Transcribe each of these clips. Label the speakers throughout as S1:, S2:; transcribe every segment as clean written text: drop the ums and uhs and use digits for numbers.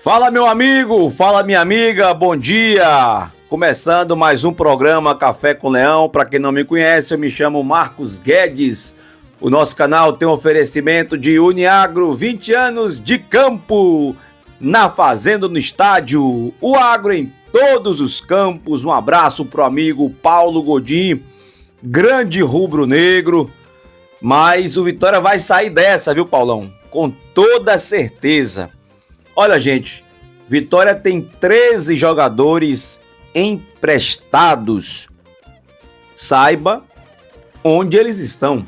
S1: Fala, meu amigo, fala, minha amiga, bom dia! Começando mais um programa Café com Leão. Para quem não me conhece, eu me chamo Marcos Guedes. O nosso canal tem um oferecimento de Uniagro, 20 anos de campo, na fazenda, no estádio, o agro em todos os campos. Um abraço pro amigo Paulo Godin, grande rubro-negro. Mas o Vitória vai sair dessa, viu, Paulão? Com toda certeza. Olha, gente, Vitória tem 13 jogadores emprestados. Saiba onde eles estão.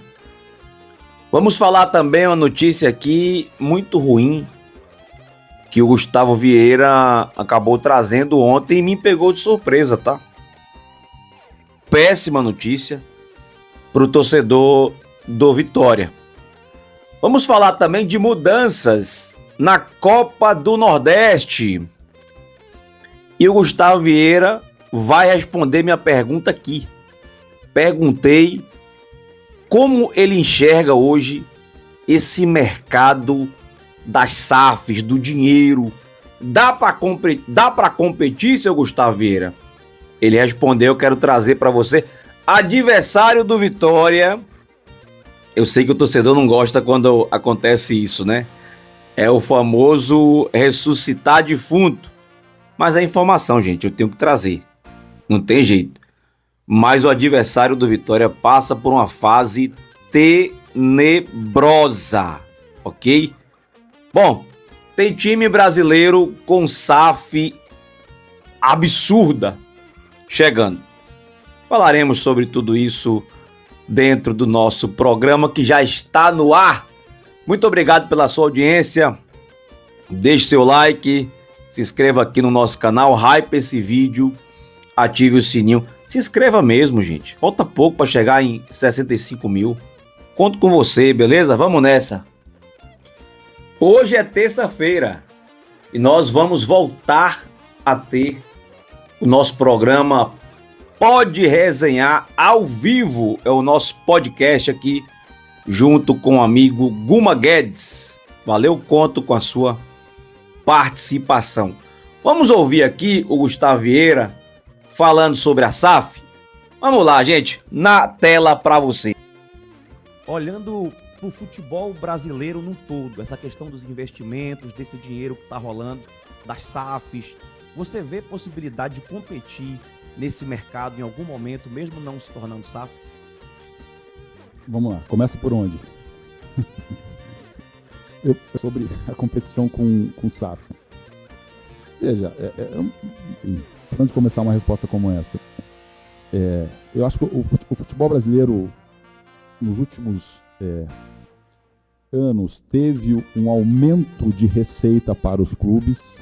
S1: Vamos falar também uma notícia aqui muito ruim que o Gustavo Vieira acabou trazendo ontem e me pegou de surpresa, tá? Péssima notícia para o torcedor do Vitória. Vamos falar também de mudanças na Copa do Nordeste. E o Gustavo Vieira vai responder minha pergunta aqui. Perguntei como ele enxerga hoje esse mercado das SAFs, do dinheiro. Dá para competir, seu Gustavo Vieira? Ele respondeu, eu quero trazer para você, adversário do Vitória. Eu sei que o torcedor não gosta quando acontece isso, né? É o famoso ressuscitar defunto. Mas é informação, gente, eu tenho que trazer. Não tem jeito. Mas o adversário do Vitória passa por uma fase tenebrosa, ok? Bom, tem time brasileiro com SAF absurda chegando. Falaremos sobre tudo isso dentro do nosso programa que já está no ar. Muito obrigado pela sua audiência. Deixe seu like, se inscreva aqui no nosso canal, hype esse vídeo, ative o sininho. Se inscreva mesmo, gente. Falta pouco para chegar em 65 mil. Conto com você, beleza? Vamos nessa. Hoje é terça-feira e nós vamos voltar a ter o nosso programa Pode Resenhar ao vivo. É o nosso podcast aqui, junto com o amigo Guma Guedes. Valeu, conto com a sua participação. Vamos ouvir aqui o Gustavo Vieira falando sobre a SAF. Vamos lá, gente, na tela para você.
S2: Olhando para o futebol brasileiro num todo, essa questão dos investimentos, desse dinheiro que está rolando, das SAFs, você vê possibilidade de competir nesse mercado em algum momento, mesmo não se tornando SAF?
S3: Vamos lá, começa por onde? Sobre a competição com SAFs. Veja, enfim, para onde começar uma resposta como essa? Eu acho que o futebol brasileiro, nos últimos anos, teve um aumento de receita para os clubes.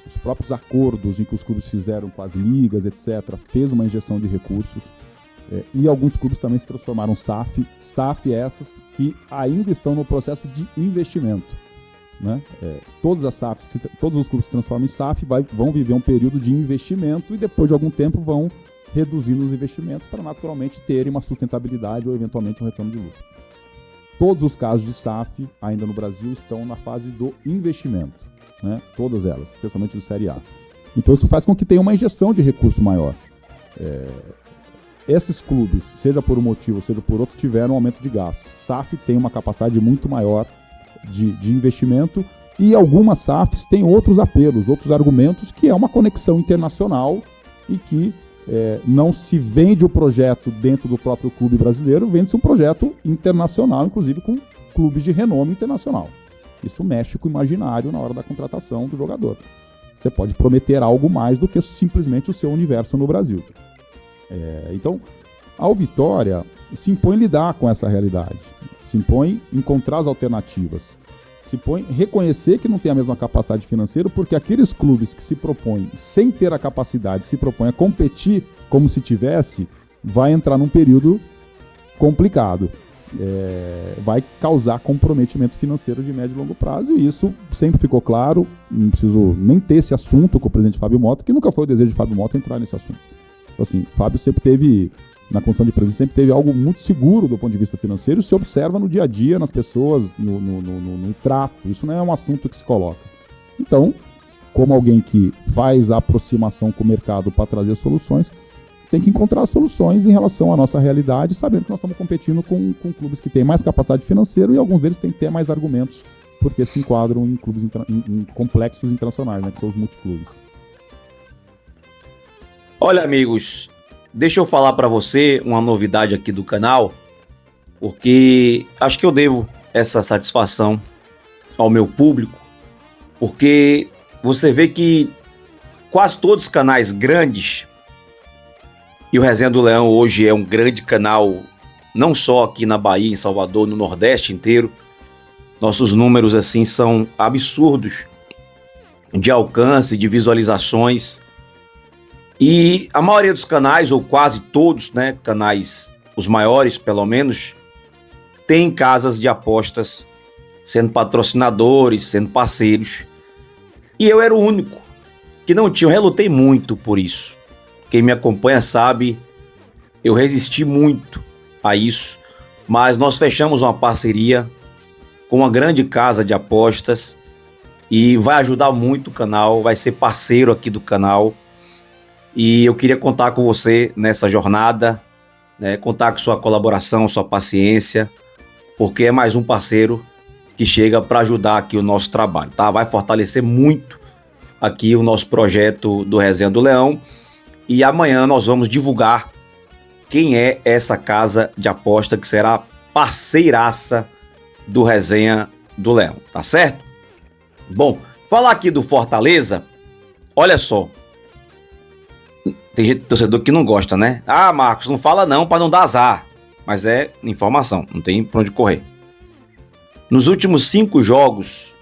S3: Os próprios acordos em que os clubes fizeram com as ligas, etc., fez uma injeção de recursos. E alguns clubes também se transformaram SAF essas que ainda estão no processo de investimento, né? Todas as SAFs, todos os clubes se transformam em SAF, vão viver um período de investimento e depois de algum tempo vão reduzindo os investimentos para naturalmente terem uma sustentabilidade ou eventualmente um retorno de lucro. Todos os casos de SAF ainda no Brasil estão na fase do investimento, né? Todas elas, especialmente do Série A. Então isso faz com que tenha uma injeção de recurso maior. Esses clubes, seja por um motivo, seja por outro, tiveram um aumento de gastos. SAF tem uma capacidade muito maior de investimento e algumas SAFs têm outros apelos, outros argumentos, que é uma conexão internacional e que não se vende o projeto dentro do próprio clube brasileiro, vende-se um projeto internacional, inclusive com clubes de renome internacional. Isso mexe com o imaginário na hora da contratação do jogador. Você pode prometer algo mais do que simplesmente o seu universo no Brasil. Então, ao Vitória se impõe lidar com essa realidade, se impõe encontrar as alternativas, se impõe reconhecer que não tem a mesma capacidade financeira, porque aqueles clubes que se propõem, sem ter a capacidade, se propõem a competir como se tivesse, vai entrar num período complicado. Vai causar comprometimento financeiro de médio e longo prazo, e isso sempre ficou claro. Não preciso nem ter esse assunto com o presidente Fábio Mota, que nunca foi o desejo de Fábio Mota entrar nesse assunto. Assim, Fábio sempre teve, na condição de presidente, sempre teve algo muito seguro do ponto de vista financeiro, se observa no dia a dia, nas pessoas, no trato. Isso não é um assunto que se coloca. Então, como alguém que faz a aproximação com o mercado para trazer soluções, tem que encontrar soluções em relação à nossa realidade, sabendo que nós estamos competindo com clubes que têm mais capacidade financeira e alguns deles têm que ter mais argumentos, porque se enquadram em clubes em complexos internacionais, né, que são os multiclubes.
S1: Olha, amigos, deixa eu falar para você uma novidade aqui do canal, porque acho que eu devo essa satisfação ao meu público, porque você vê que quase todos os canais grandes, e o Resenha do Leão hoje é um grande canal, não só aqui na Bahia, em Salvador, no Nordeste inteiro. Nossos números assim são absurdos de alcance, de visualizações. E a maioria dos canais, ou quase todos, né, canais, os maiores pelo menos, tem casas de apostas sendo patrocinadores, sendo parceiros. E eu era o único que não tinha, eu relutei muito por isso. Quem me acompanha sabe, eu resisti muito a isso, mas nós fechamos uma parceria com uma grande casa de apostas e vai ajudar muito o canal, vai ser parceiro aqui do canal. E eu queria contar com você nessa jornada, né, contar com sua colaboração, sua paciência, porque é mais um parceiro que chega para ajudar aqui o nosso trabalho, tá? Vai fortalecer muito aqui o nosso projeto do Resenha do Leão. E amanhã nós vamos divulgar quem é essa casa de aposta que será parceiraça do Resenha do Leão, tá certo? Bom, falar aqui do Fortaleza, olha só. Tem gente, torcedor que não gosta, né? Ah, Marcos, não fala não para não dar azar. Mas é informação, não tem pra onde correr. Nos últimos 5 jogos,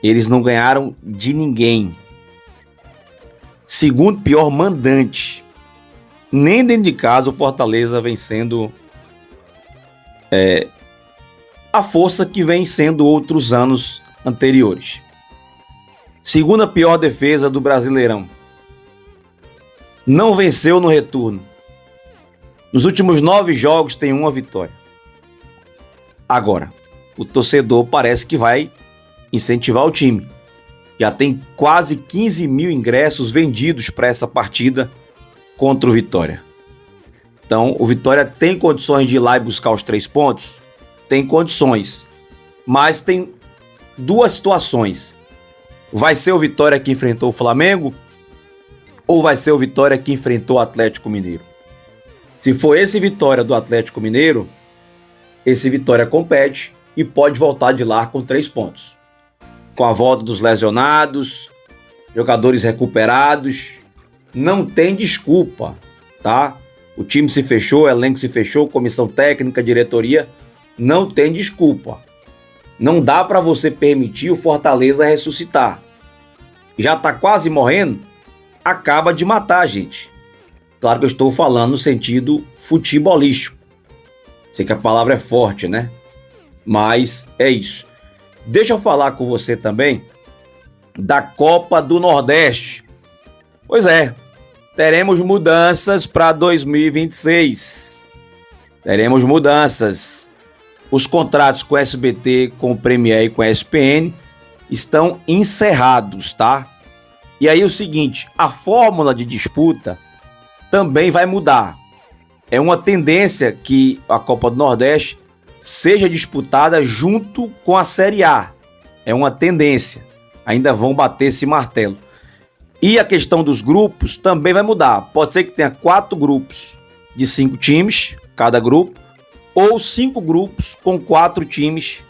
S1: eles não ganharam de ninguém. Segundo pior mandante. Nem dentro de casa o Fortaleza vem sendo a força que vem sendo outros anos anteriores. Segunda pior defesa do Brasileirão. Não venceu no retorno. Nos últimos 9 jogos tem uma vitória. Agora, o torcedor parece que vai incentivar o time. Já tem quase 15 mil ingressos vendidos para essa partida contra o Vitória. Então, o Vitória tem condições de ir lá e buscar os 3 pontos? Tem condições. Mas tem 2 situações. Vai ser o Vitória que enfrentou o Flamengo? Ou vai ser o Vitória que enfrentou o Atlético Mineiro? Se for esse Vitória do Atlético Mineiro, esse Vitória compete e pode voltar de lá com 3 pontos. Com a volta dos lesionados, jogadores recuperados, não tem desculpa, tá? O time se fechou, o elenco se fechou, comissão técnica, diretoria, não tem desculpa. Não dá para você permitir o Fortaleza ressuscitar. Já tá quase morrendo, acaba de matar a gente. Claro que eu estou falando no sentido futebolístico. Sei que a palavra é forte, né? Mas é isso. Deixa eu falar com você também da Copa do Nordeste. Pois é, teremos mudanças para 2026. Teremos mudanças. Os contratos com o SBT, com o Premier e com a ESPN estão encerrados, tá? E aí o seguinte, a fórmula de disputa também vai mudar. É uma tendência que a Copa do Nordeste seja disputada junto com a Série A. É uma tendência. Ainda vão bater esse martelo. E a questão dos grupos também vai mudar. Pode ser que tenha 4 grupos de 5 times, cada grupo, ou 5 grupos com 4 times,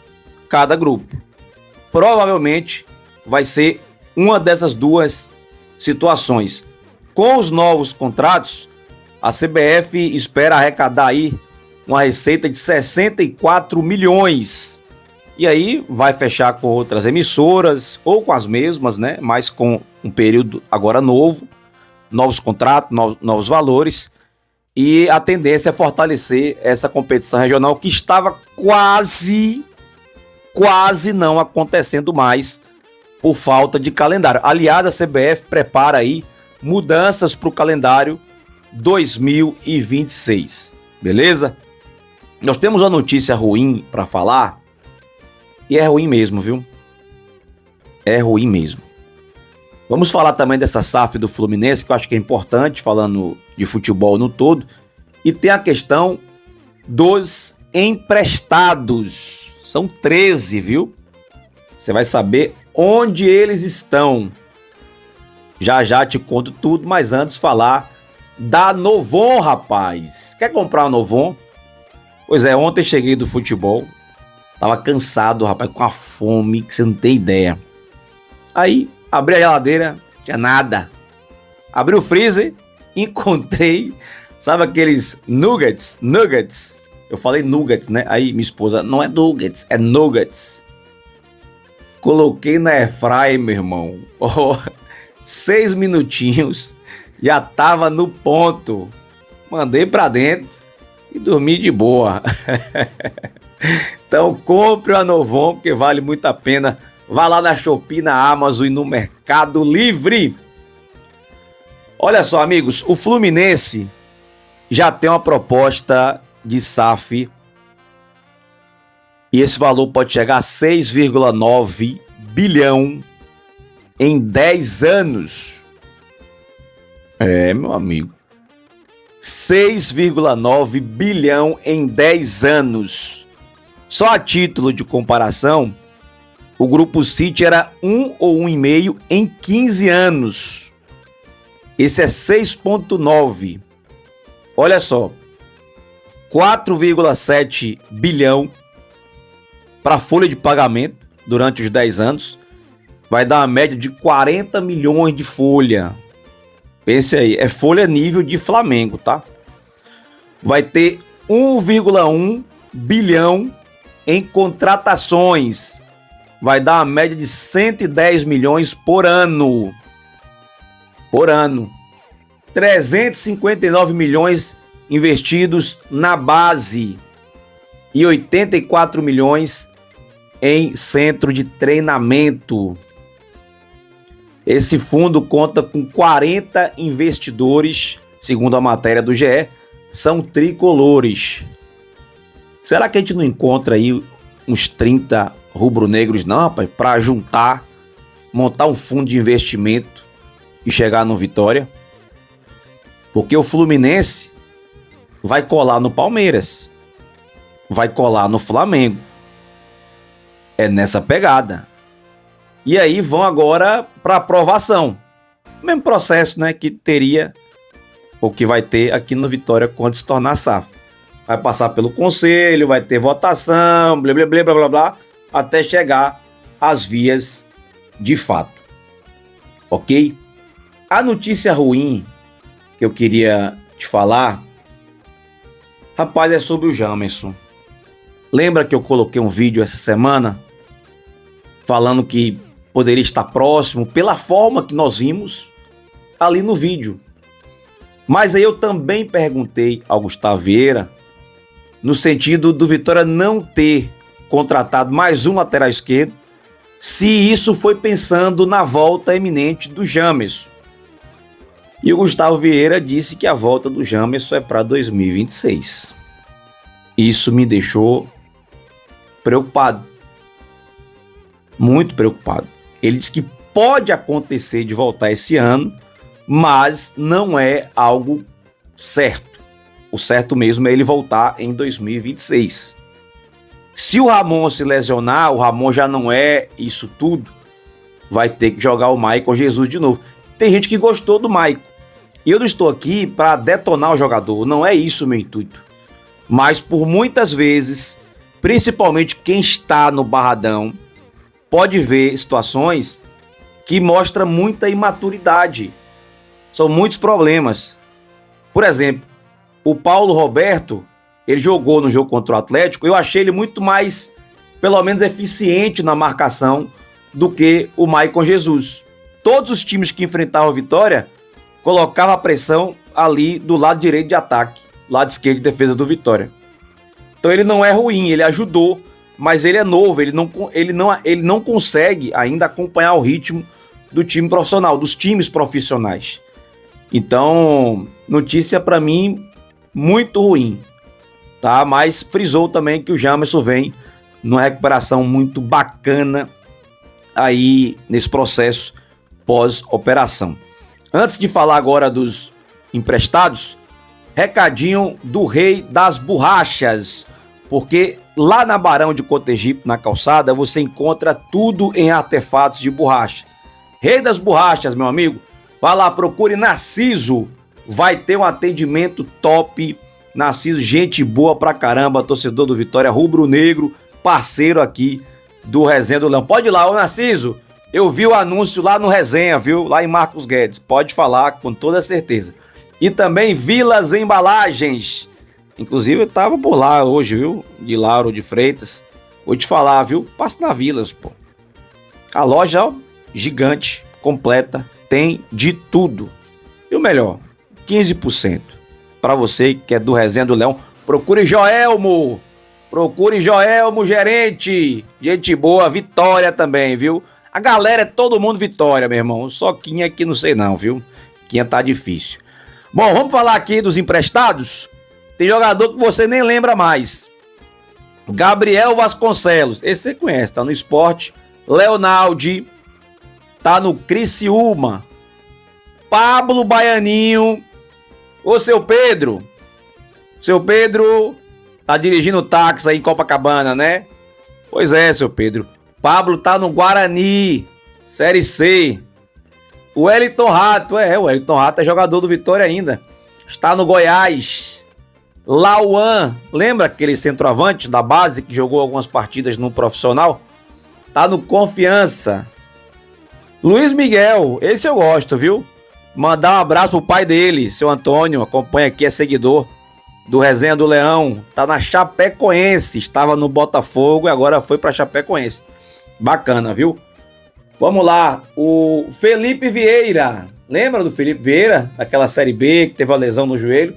S1: cada grupo. Provavelmente vai ser uma dessas 2 situações. Com os novos contratos, a CBF espera arrecadar aí uma receita de 64 milhões. E aí vai fechar com outras emissoras, ou com as mesmas, né? Mas com um período agora novo, novos contratos, novos valores. E a tendência é fortalecer essa competição regional que estava quase não acontecendo mais por falta de calendário. Aliás, a CBF prepara aí mudanças para o calendário 2026. Beleza? Nós temos uma notícia ruim para falar, e é ruim mesmo, viu? É ruim mesmo. Vamos falar também dessa SAF do Fluminense, que eu acho que é importante, falando de futebol no todo. E tem a questão dos emprestados. São 13, viu? Você vai saber onde eles estão. Já já te conto tudo, mas antes falar da Novon, rapaz. Quer comprar uma Novon? Pois é, ontem cheguei do futebol. Tava cansado, rapaz, com a fome, que você não tem ideia. Aí, abri a geladeira, tinha nada. Abri o freezer, encontrei, sabe aqueles nuggets? Eu falei nuggets, né? Aí minha esposa, não é nuggets, é nuggets. Coloquei na airfryer, meu irmão. 6 minutinhos, já tava no ponto. Mandei pra dentro e dormi de boa. Então compre a Novon, porque vale muito a pena. Vá lá na Shopee, na Amazon e no Mercado Livre. Olha só, amigos, o Fluminense já tem uma proposta de SAF e esse valor pode chegar a 6,9 bilhão em 10 anos. É, meu amigo. 6,9 bilhão em 10 anos. Só a título de comparação, o Grupo City era 1 ou 1,5 em 15 anos. Esse é 6,9. Olha só, 4,7 bilhão para folha de pagamento durante os 10 anos. Vai dar uma média de 40 milhões de folha. Pense aí, é folha nível de Flamengo, tá? Vai ter 1,1 bilhão em contratações. Vai dar uma média de 110 milhões por ano. Por ano. 359 milhões investidos na base e 84 milhões em centro de treinamento. Esse fundo conta com 40 investidores, segundo a matéria do GE, são tricolores. Será que a gente não encontra aí uns 30 rubro-negros não, rapaz, para juntar, montar um fundo de investimento e chegar no Vitória? Porque o Fluminense vai colar no Palmeiras, vai colar no Flamengo. É nessa pegada. E aí vão agora para aprovação. Mesmo processo, né, que teria ou que vai ter aqui no Vitória quando se tornar SAF. Vai passar pelo conselho, vai ter votação, blá blá blá blá blá blá, até chegar às vias de fato. Ok? A notícia ruim que eu queria te falar, rapaz, é sobre o Jamerson. Lembra que eu coloquei um vídeo essa semana falando que poderia estar próximo pela forma que nós vimos ali no vídeo. Mas aí eu também perguntei ao Gustavo Vieira, no sentido do Vitória não ter contratado mais um lateral esquerdo, se isso foi pensando na volta iminente do Jamerson. E o Gustavo Vieira disse que a volta do Jamerson é para 2026. Isso me deixou preocupado. Muito preocupado. Ele disse que pode acontecer de voltar esse ano, mas não é algo certo. O certo mesmo é ele voltar em 2026. Se o Ramon se lesionar, o Ramon já não é isso tudo, vai ter que jogar o Maicon Jesus de novo. Tem gente que gostou do Maicon. E eu não estou aqui para detonar o jogador, não é isso o meu intuito. Mas por muitas vezes, principalmente quem está no Barradão, pode ver situações que mostram muita imaturidade. São muitos problemas. Por exemplo, o Paulo Roberto, ele jogou no jogo contra o Atlético, eu achei ele muito mais, pelo menos, eficiente na marcação do que o Maicon Jesus. Todos os times que enfrentavam a Vitória colocavam a pressão ali do lado direito de ataque, lado esquerdo de defesa do Vitória. Então ele não é ruim, ele ajudou, mas ele é novo, ele não consegue ainda acompanhar o ritmo do time profissional, dos times profissionais. Então, notícia para mim muito ruim, tá? Mas frisou também que o Jamerson vem numa recuperação muito bacana aí nesse processo pós-operação. Antes de falar agora dos emprestados, recadinho do Rei das Borrachas, porque lá na Barão de Cotegipe, na calçada, você encontra tudo em artefatos de borracha. Rei das Borrachas, meu amigo, vá lá, procure Narciso, vai ter um atendimento top. Narciso, gente boa pra caramba, torcedor do Vitória rubro-negro, parceiro aqui do Resenha do Leão. Pode ir lá, ô Narciso, eu vi o anúncio lá no Resenha, viu? Lá em Marcos Guedes, pode falar com toda certeza. E também Vilas Embalagens, inclusive eu tava por lá hoje, viu? De Lauro de Freitas, vou te falar, viu? Passa na Vilas, pô. A loja, ó, gigante, completa, tem de tudo. E o melhor, 15% para você que é do Resenha do Leão. Procure Joelmo, gerente, gente boa, Vitória também, viu? A galera é todo mundo Vitória, meu irmão, só Quinha aqui não sei não, viu? Quinha tá difícil. Bom, vamos falar aqui dos emprestados. Tem jogador que você nem lembra mais. Gabriel Vasconcelos, esse você conhece, tá no Sport. Leonaldi, tá no Criciúma. Pablo Baianinho. Ô, seu Pedro tá dirigindo táxi aí em Copacabana, né? Pois é, seu Pedro. Pablo tá no Guarani, Série C. O Wellington Rato, o Wellington Rato é jogador do Vitória ainda. Está no Goiás. Lauan, lembra aquele centroavante da base que jogou algumas partidas no profissional? Tá no Confiança. Luiz Miguel, esse eu gosto, viu? Mandar um abraço pro pai dele, seu Antônio, acompanha aqui, é seguidor do Resenha do Leão. Tá na Chapecoense, estava no Botafogo e agora foi pra Chapecoense. Bacana, viu? Vamos lá, o Felipe Vieira. Lembra do Felipe Vieira? Daquela Série B que teve a lesão no joelho?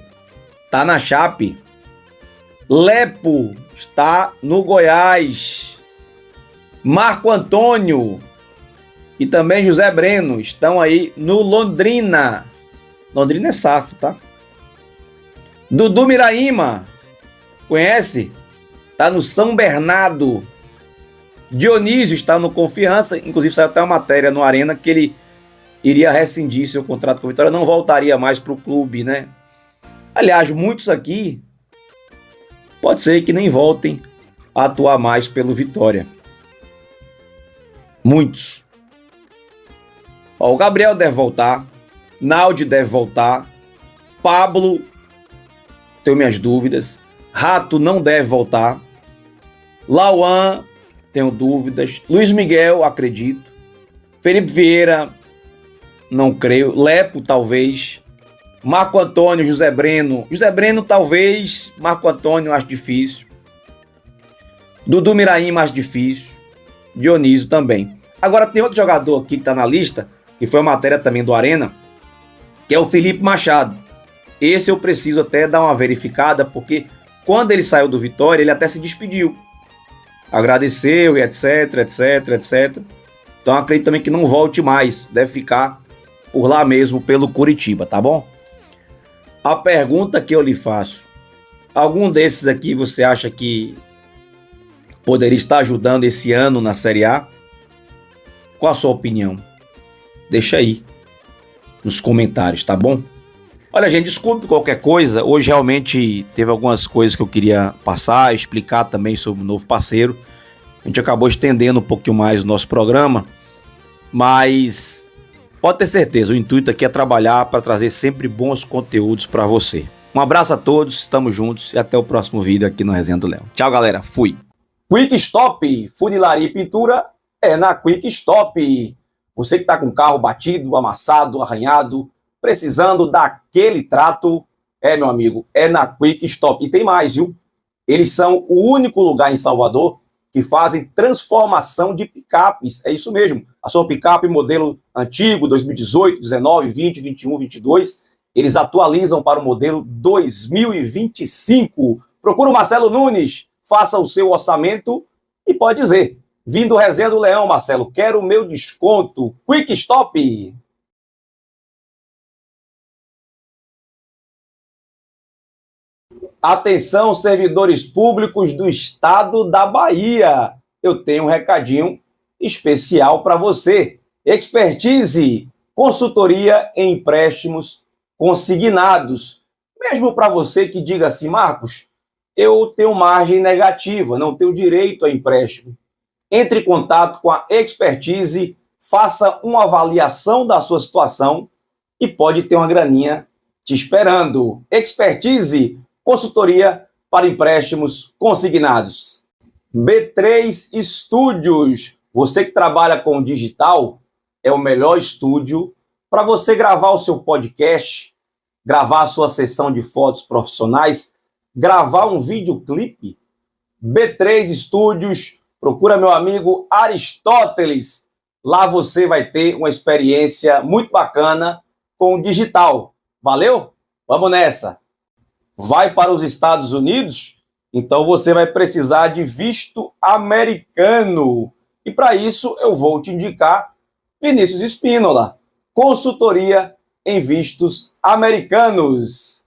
S1: Tá na Chape. Lepo está no Goiás. Marco Antônio e também José Breno estão aí no Londrina. Londrina é SAF, tá? Dudu Miraíma, conhece? Tá no São Bernardo. Dionísio está no Confiança, inclusive saiu até uma matéria no Arena que ele iria rescindir seu contrato com o Vitória, não voltaria mais pro clube, né? Aliás, muitos aqui pode ser que nem voltem a atuar mais pelo Vitória. Muitos. Ó, o Gabriel deve voltar, Naldi deve voltar, Pablo, tenho minhas dúvidas, Rato não deve voltar, Lauan, tenho dúvidas, Luiz Miguel, acredito, Felipe Vieira, não creio, Lepo talvez, Marco Antônio, José Breno talvez, Marco Antônio acho difícil, Dudu Miraíma acho difícil, Dionísio também. Agora tem outro jogador aqui que está na lista, que foi uma matéria também do Arena, que é o Felipe Machado. Esse eu preciso até dar uma verificada, porque quando ele saiu do Vitória, ele até se despediu. Agradeceu e etc. Então acredito também que não volte mais, deve ficar por lá mesmo, pelo Curitiba, tá bom? A pergunta que eu lhe faço, algum desses aqui você acha que poderia estar ajudando esse ano na Série A? Qual a sua opinião? Deixa aí nos comentários, tá bom? Olha, gente, desculpe qualquer coisa. Hoje realmente teve algumas coisas que eu queria passar, explicar também sobre o novo parceiro. A gente acabou estendendo um pouquinho mais o nosso programa, mas pode ter certeza, o intuito aqui é trabalhar para trazer sempre bons conteúdos para você. Um abraço a todos, estamos juntos e até o próximo vídeo aqui no Resenha do Leão. Tchau, galera. Fui. Quick Stop, funilaria e pintura é na Quick Stop. Você que está com o carro batido, amassado, arranhado, precisando daquele trato, meu amigo, é na Quick Stop. E tem mais, viu? Eles são o único lugar em Salvador que fazem transformação de picapes. É isso mesmo. A sua picape modelo antigo, 2018, 19, 20, 21, 22, eles atualizam para o modelo 2025. Procura o Marcelo Nunes, faça o seu orçamento e pode dizer: vindo Resenha do Leão, Marcelo, quero o meu desconto. Quick Stop. Atenção, servidores públicos do estado da Bahia. Eu tenho um recadinho especial para você. Expertise, consultoria em empréstimos consignados. Mesmo para você que diga assim, Marcos, eu tenho margem negativa, não tenho direito a empréstimo. Entre em contato com a Expertise, faça uma avaliação da sua situação e pode ter uma graninha te esperando. Expertise, consultoria para empréstimos consignados. B3 Estúdios, você que trabalha com digital, é o melhor estúdio para você gravar o seu podcast, gravar a sua sessão de fotos profissionais, gravar um videoclipe. B3 Estúdios, procura meu amigo Aristóteles. Lá você vai ter uma experiência muito bacana com o digital. Valeu? Vamos nessa! Vai para os Estados Unidos? Então você vai precisar de visto americano. E para isso eu vou te indicar Vinícius Espínola, consultoria em vistos americanos.